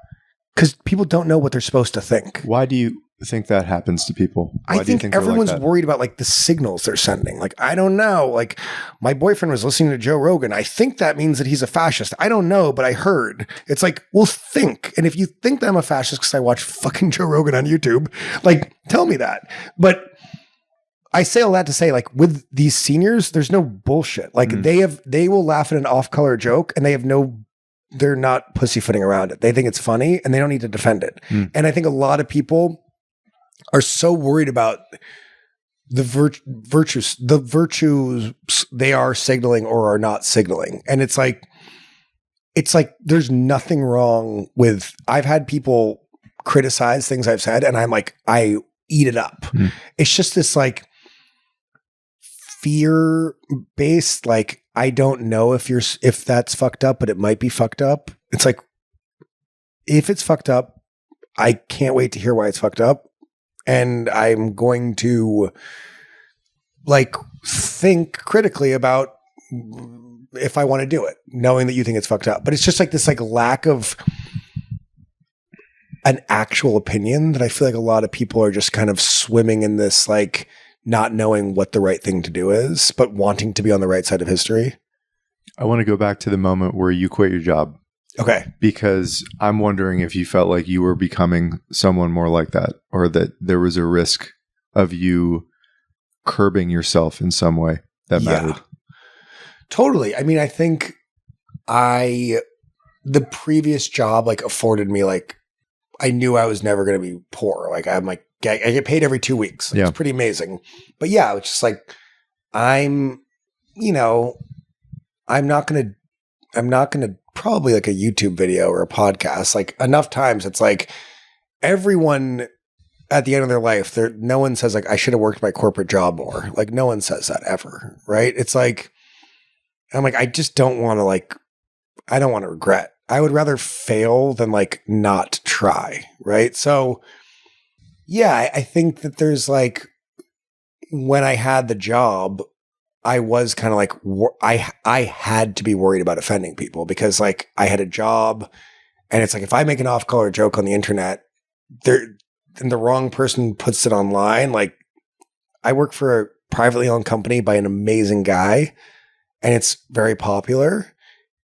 because people don't know what they're supposed to think. Why do you think that happens to people? Why I do you think they're like everyone's that? worried about like the signals they're sending. Like, I don't know. Like, my boyfriend was listening to Joe Rogan. I think that means that he's a fascist. I don't know, but I heard. It's like, well, think. And if you think that I'm a fascist because I watch fucking Joe Rogan on YouTube, like, tell me that. But I say all that to say, like, with these seniors, there's no bullshit. Like, they will laugh at an off-color joke, and they're not pussyfooting around it. They think it's funny, and they don't need to defend it. And I think a lot of people are so worried about the virtues they are signaling or are not signaling. And it's like there's nothing wrong with, I've had people criticize things I've said, and I'm like, I eat it up. It's just this like fear-based, like, I don't know if that's fucked up, but it might be fucked up. It's like, if it's fucked up, I can't wait to hear why it's fucked up. And I'm going to like think critically about if I want to do it, knowing that you think it's fucked up. But it's just like this like lack of an actual opinion that I feel like a lot of people are just kind of swimming in this, like, not knowing what the right thing to do is, but wanting to be on the right side of history. I want to go back to the moment where you quit your job. Okay. Because I'm wondering if you felt like you were becoming someone more like that, or that there was a risk of you curbing yourself in some way that mattered. Totally. I mean, I think the previous job like afforded me, like, I knew I was never going to be poor. Like, I'm like, I get paid every 2 weeks. Like, it's pretty amazing. But yeah, it's just like, I'm not going to probably like a YouTube video or a podcast, like, enough times it's like everyone at the end of their life, no one says like, I should have worked my corporate job more. Like, no one says that ever. Right. It's like, I'm like, I just don't want to I don't want to regret. I would rather fail than like not try. Right. So yeah, I think that there's like, when I had the job, I was kind of like, I had to be worried about offending people because like I had a job, and it's like, if I make an off-color joke on the internet, and the wrong person puts it online, like, I work for a privately owned company by an amazing guy, and it's very popular.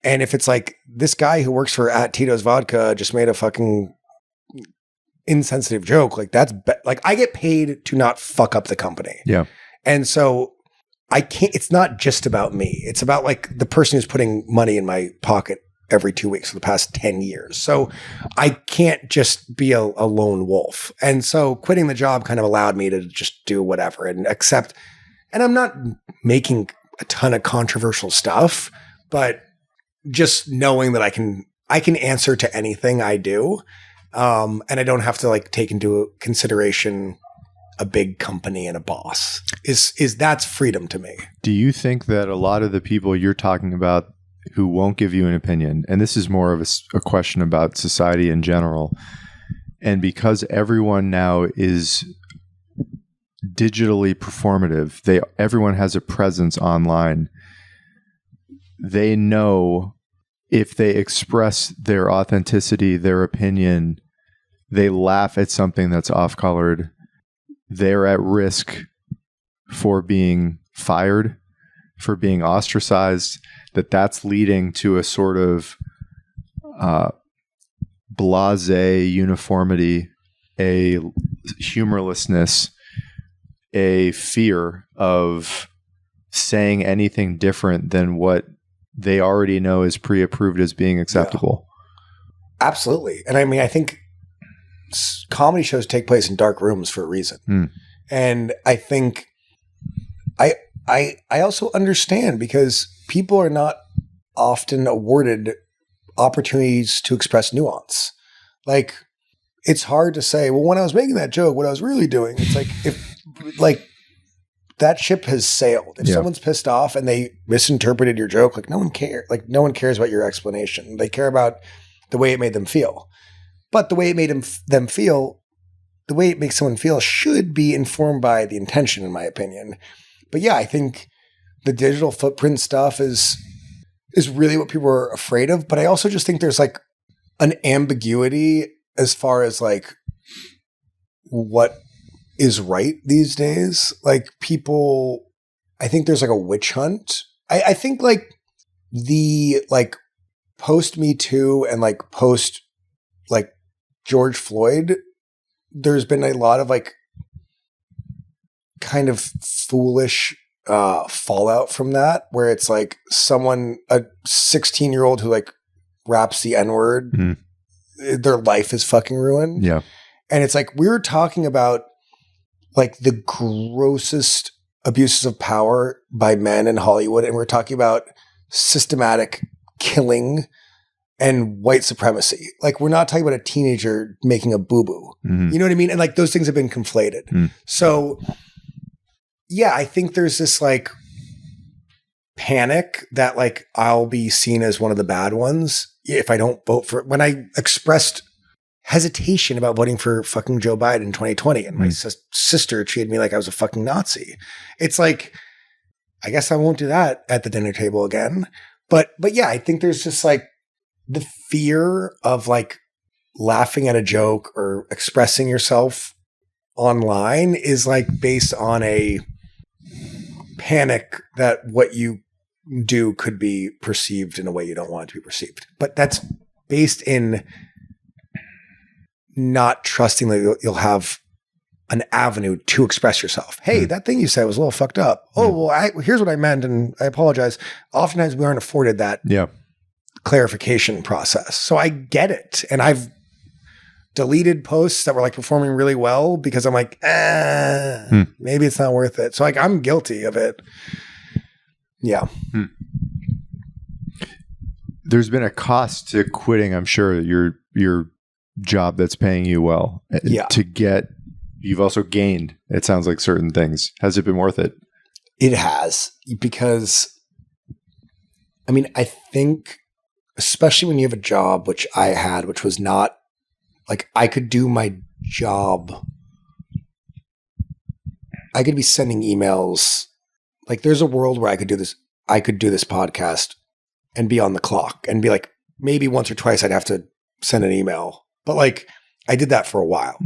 And if it's like, this guy who works for @Tito's Vodka just made a fucking insensitive joke, like, that's like, I get paid to not fuck up the company. Yeah. And so I can't, it's not just about me. It's about like the person who's putting money in my pocket every 2 weeks for the past 10 years. So I can't just be a lone wolf. And so quitting the job kind of allowed me to just do whatever and accept. And I'm not making a ton of controversial stuff, but just knowing that I can answer to anything I do. And I don't have to like take into consideration a big company and a boss. That's freedom to me. Do you think that a lot of the people you're talking about who won't give you an opinion, and this is more of a question about society in general, and because everyone now is digitally performative, everyone has a presence online, they know if they express their authenticity, their opinion, they laugh at something that's off-colored, they're at risk for being fired, for being ostracized, that's leading to a sort of blasé uniformity, a humorlessness, a fear of saying anything different than what they already know is pre-approved as being acceptable. Yeah. Absolutely. And I mean, I think comedy shows take place in dark rooms for a reason. And I think I also understand, because people are not often awarded opportunities to express nuance. Like, it's hard to say, well, when I was making that joke, what I was really doing, it's like, if like that ship has sailed. If someone's pissed off and they misinterpreted your joke, like, no one cares. Like, no one cares about your explanation. They care about the way it made them feel. But the way it made them feel, the way it makes someone feel should be informed by the intention, in my opinion. But yeah, I think the digital footprint stuff is really what people are afraid of. But I also just think there's like an ambiguity as far as like what is right these days. Like people, I think there's like a witch hunt. I think like the like post Me Too and like post like George Floyd, there's been a lot of like kind of foolish fallout from that, where it's like someone, a 16-year-old who like raps the N-word, their life is fucking ruined. Yeah. And it's like, we're talking about like the grossest abuses of power by men in Hollywood. And we're talking about systematic killing and white supremacy. Like, we're not talking about a teenager making a boo-boo. You know what I mean? And like those things have been conflated. So yeah, I think there's this like panic that like I'll be seen as one of the bad ones if I don't vote for it. When I expressed hesitation about voting for fucking Joe Biden in 2020 and my sister treated me like I was a fucking Nazi. It's like, I guess I won't do that at the dinner table again. But yeah, I think there's just like the fear of like laughing at a joke or expressing yourself online is like based on a panic that what you do could be perceived in a way you don't want it to be perceived. But that's based in not trusting that you'll have an avenue to express yourself. Hey, that thing you said was a little fucked up. Oh, well, here's what I meant, and I apologize. Oftentimes we aren't afforded that clarification process. So I get it. And I've deleted posts that were like performing really well because I'm like, maybe it's not worth it. So like I'm guilty of it. Yeah. There's been a cost to quitting, I'm sure, your job that's paying you well. Yeah. You've also gained, it sounds like, certain things. Has it been worth it? It has, because I mean, I think especially when you have a job, which I had, which was not like I could do my job. I could be sending emails. Like there's a world where I could do this. I could do this podcast and be on the clock and be like, maybe once or twice I'd have to send an email. But like I did that for a while.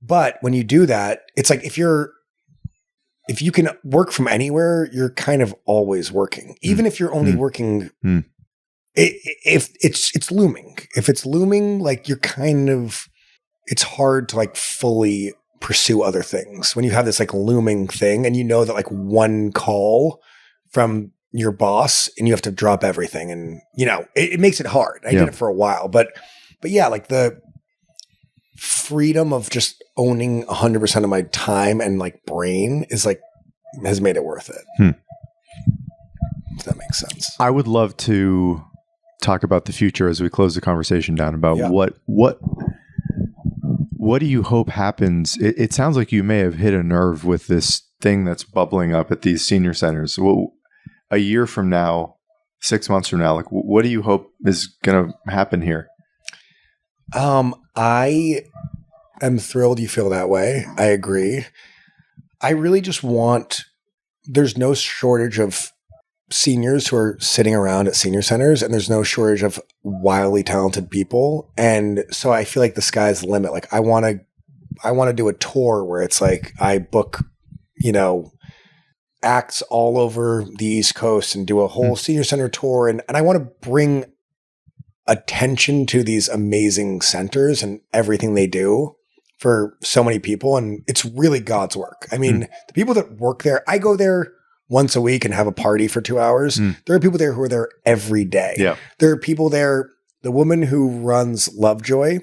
But when you do that, it's like if you can work from anywhere, you're kind of always working. Even if you're only working, if it's looming. If it's looming, like you're kind of, it's hard to like fully pursue other things when you have this like looming thing and you know that like one call from your boss and you have to drop everything, and you know, it makes it hard. I did it for a while, but yeah, like the freedom of just owning 100% of my time and like brain is like, has made it worth it. If that makes sense. I would love to talk about the future as we close the conversation down about what do you hope happens? It sounds like you may have hit a nerve with this thing that's bubbling up at these senior centers. Well, a year from now, 6 months from now, like what do you hope is going to happen here? I am thrilled you feel that way. I agree. I really just there's no shortage of seniors who are sitting around at senior centers, and there's no shortage of wildly talented people. And so I feel like the sky's the limit. Like I want to do a tour where it's like I book, you know, acts all over the East Coast and do a whole senior center tour. And I want to bring attention to these amazing centers and everything they do for so many people. And it's really God's work. I mean, the people that work there, I go there once a week and have a party for 2 hours. There are people there who are there every day. Yeah. There are people there. The woman who runs Lovejoy,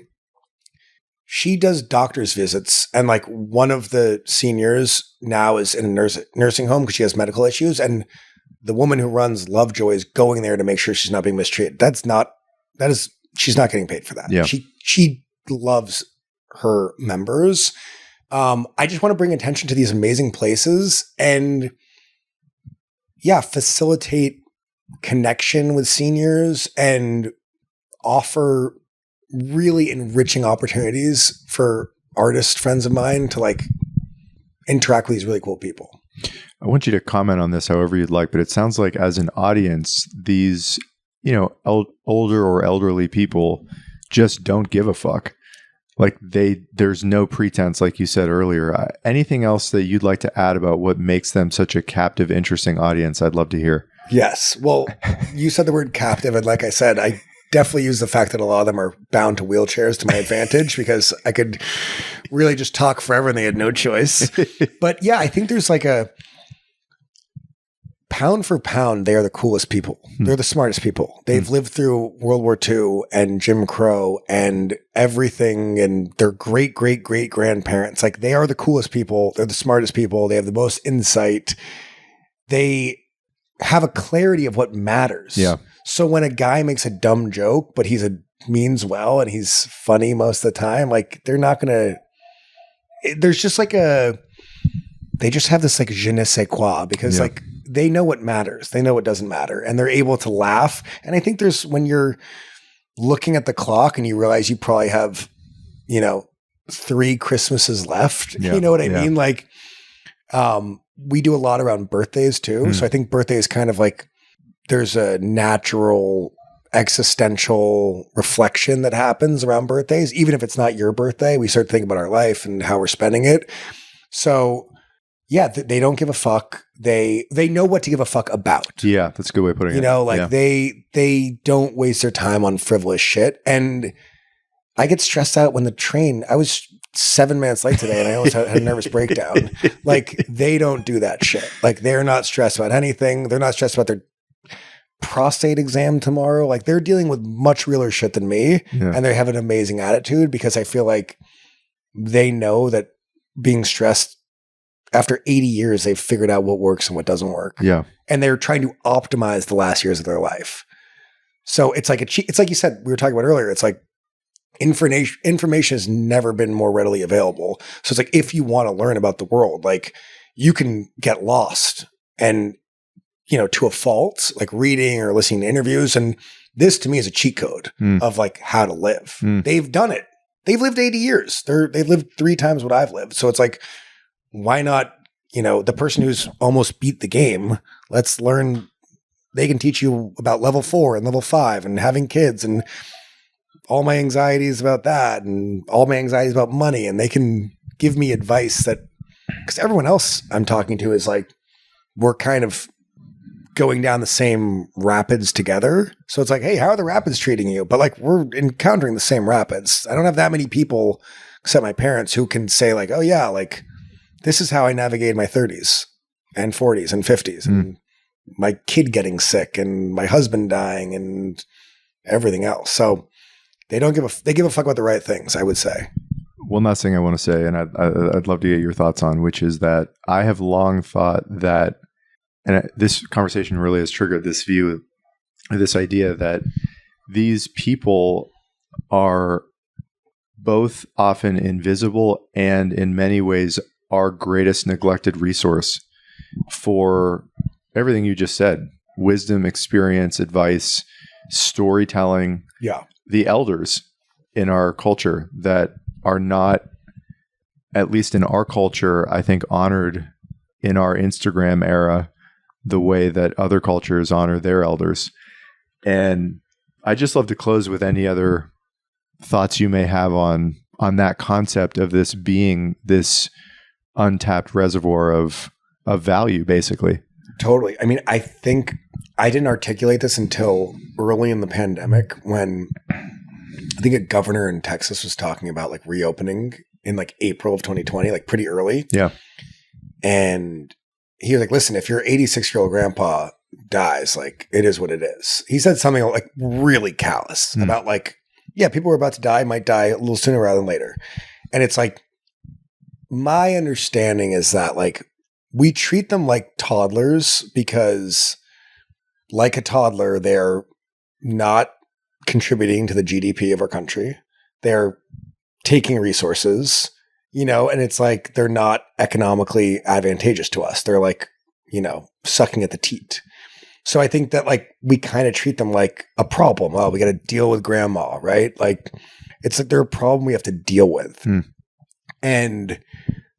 she does doctor's visits. And like one of the seniors now is in a nursing home because she has medical issues. And the woman who runs Lovejoy is going there to make sure she's not being mistreated. She's not getting paid for that. Yeah. She loves her members. I just want to bring attention to these amazing places and facilitate connection with seniors and offer really enriching opportunities for artist friends of mine to like interact with these really cool people. I want you to comment on this however you'd like, but it sounds like as an audience, these, you know, older or elderly people just don't give a fuck. Like there's no pretense, like you said earlier. Anything else that you'd like to add about what makes them such a captive, interesting audience? I'd love to hear. Yes. Well, you said the word captive. And like I said, I definitely use the fact that a lot of them are bound to wheelchairs to my advantage because I could really just talk forever and they had no choice. But yeah, I think there's like a pound for pound, they are the coolest people. They're the smartest people. They've lived through World War II and Jim Crow and everything, and their great, great, great grandparents. Like, they are the coolest people. They're the smartest people. They have the most insight. They have a clarity of what matters. Yeah. So when a guy makes a dumb joke, but means well and he's funny most of the time, like, they're not going to, there's just like they just have this like je ne sais quoi because like they know what matters. They know what doesn't matter and they're able to laugh. And I think when you're looking at the clock and you realize you probably have, 3 Christmases left, you know what I mean? Like, we do a lot around birthdays too. So I think birthday is kind of like, there's a natural existential reflection that happens around birthdays. Even if it's not your birthday, we start thinking about our life and how we're spending it. So yeah, they don't give a fuck. They know what to give a fuck about. Yeah, that's a good way of putting it. They don't waste their time on frivolous shit. And I get stressed out when I was 7 minutes late today and I almost had a nervous breakdown. Like, they don't do that shit. Like, they're not stressed about anything. They're not stressed about their prostate exam tomorrow. Like, they're dealing with much realer shit than me. Yeah. And they have an amazing attitude because I feel like they know that being stressed, after 80 years, they've figured out what works and what doesn't work. Yeah. And they're trying to optimize the last years of their life. So it's like it's like you said, we were talking about earlier. It's like information has never been more readily available. So it's like, if you want to learn about the world, like, you can get lost and, to a fault, like reading or listening to interviews. And this to me is a cheat code of like how to live. They've done it. They've lived 80 years. They've lived 3 times what I've lived. So it's like, why not, the person who's almost beat the game, let's learn. They can teach you about level 4 and level 5 and having kids and all my anxieties about that and all my anxieties about money. And they can give me advice because everyone else I'm talking to is like, we're kind of going down the same rapids together. So it's like, hey, how are the rapids treating you? But like, we're encountering the same rapids. I don't have that many people except my parents who can say like, oh yeah, like, this is how I navigated my 30s and 40s and 50s and my kid getting sick and my husband dying and everything else. So they give a fuck about the right things, I would say. One last thing I want to say, and I'd love to get your thoughts on, which is that I have long thought that, and this conversation really has triggered this view, this idea that these people are both often invisible and in many ways our greatest neglected resource for everything you just said: wisdom, experience, advice, storytelling. Yeah. The elders in our culture that are not, at least in our culture, I think, honored in our Instagram era the way that other cultures honor their elders. And I just love to close with any other thoughts you may have on that concept of this being this untapped reservoir of value, basically. Totally. I mean, I think I didn't articulate this until early in the pandemic when I think a governor in Texas was talking about like reopening in like April of 2020, like pretty early. Yeah. And he was like, listen, if your 86-year-old grandpa dies, like, it is what it is. He said something like really callous about like, yeah, people who are about to die might die a little sooner rather than later. And it's like, my understanding is that like, we treat them like toddlers because, like a toddler, they're not contributing to the GDP of our country. They're taking resources, and it's like they're not economically advantageous to us. They're like, sucking at the teat. So I think that like we kind of treat them like a problem. Oh, we got to deal with grandma, right? Like, it's like they're a problem we have to deal with. And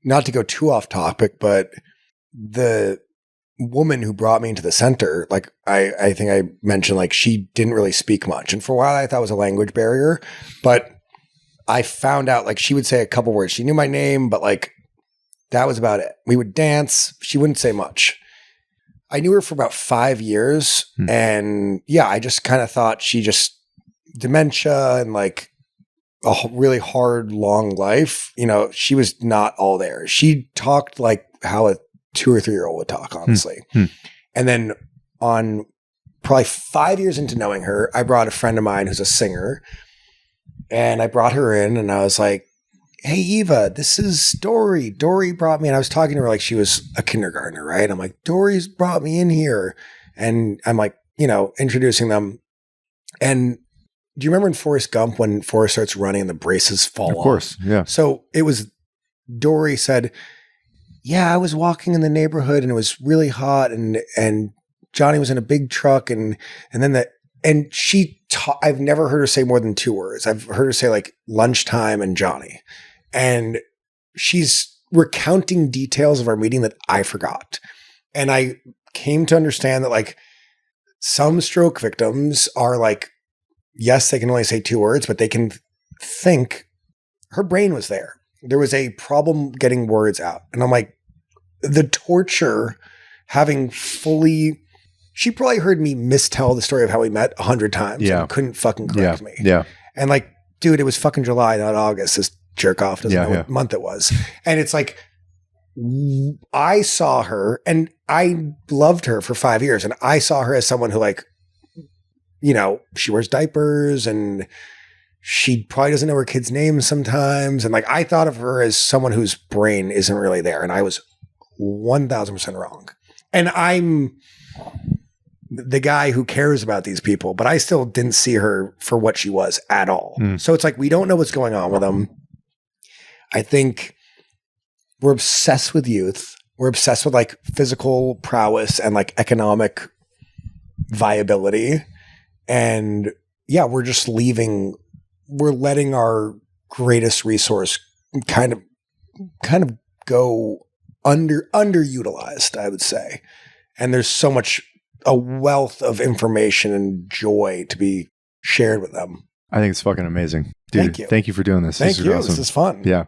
not to go too off topic, but the woman who brought me into the center, like I think I mentioned, like, she didn't really speak much. And for a while I thought it was a language barrier, but I found out, like, she would say a couple words. She knew my name, but like, that was about it. We would dance. She wouldn't say much. I knew her for about 5 years. And yeah, I just kind of thought she just dementia and like a really hard, long life. You know, she was not all there. She talked like how a 2 or 3 year old would talk, honestly. And then on probably 5 years into knowing her, I brought a friend of mine who's a singer, and I brought her in and I was like, hey, Eva, this is Dory. Dory brought me, and I was talking to her like she was a kindergartner, right? I'm like, Dory's brought me in here. And I'm like, you know, introducing them. And do you remember in Forrest Gump when Forrest starts running and the braces fall off? Of course, yeah. So it was, Dory said, yeah, I was walking in the neighborhood and it was really hot, and Johnny was in a big truck, and she I've never heard her say more than 2 words. I've heard her say like lunchtime and Johnny. And she's recounting details of our meeting that I forgot. And I came to understand that like some stroke victims are like, yes, they can only say 2 words, but they can think. Her brain was there. There was a problem getting words out. And I'm like, the torture having fully, she probably heard me mistell the story of how we met 100 times and couldn't fucking correct me. Yeah. And like, dude, it was fucking July, not August. This jerk off doesn't know what month it was. And it's like, I saw her and I loved her for 5 years. And I saw her as someone who like, you know, she wears diapers and she probably doesn't know her kids' names sometimes. And like, I thought of her as someone whose brain isn't really there. And I was 1000% wrong. And I'm the guy who cares about these people, but I still didn't see her for what she was at all. So it's like, we don't know what's going on with them. I think we're obsessed with youth. We're obsessed with like physical prowess and like economic viability. And yeah, we're just leaving. We're letting our greatest resource kind of go underutilized, I would say. And there's so much, a wealth of information and joy to be shared with them. I think it's fucking amazing. Dude, Thank you. Thank you for doing this. Thank you. Awesome. This is fun. Yeah.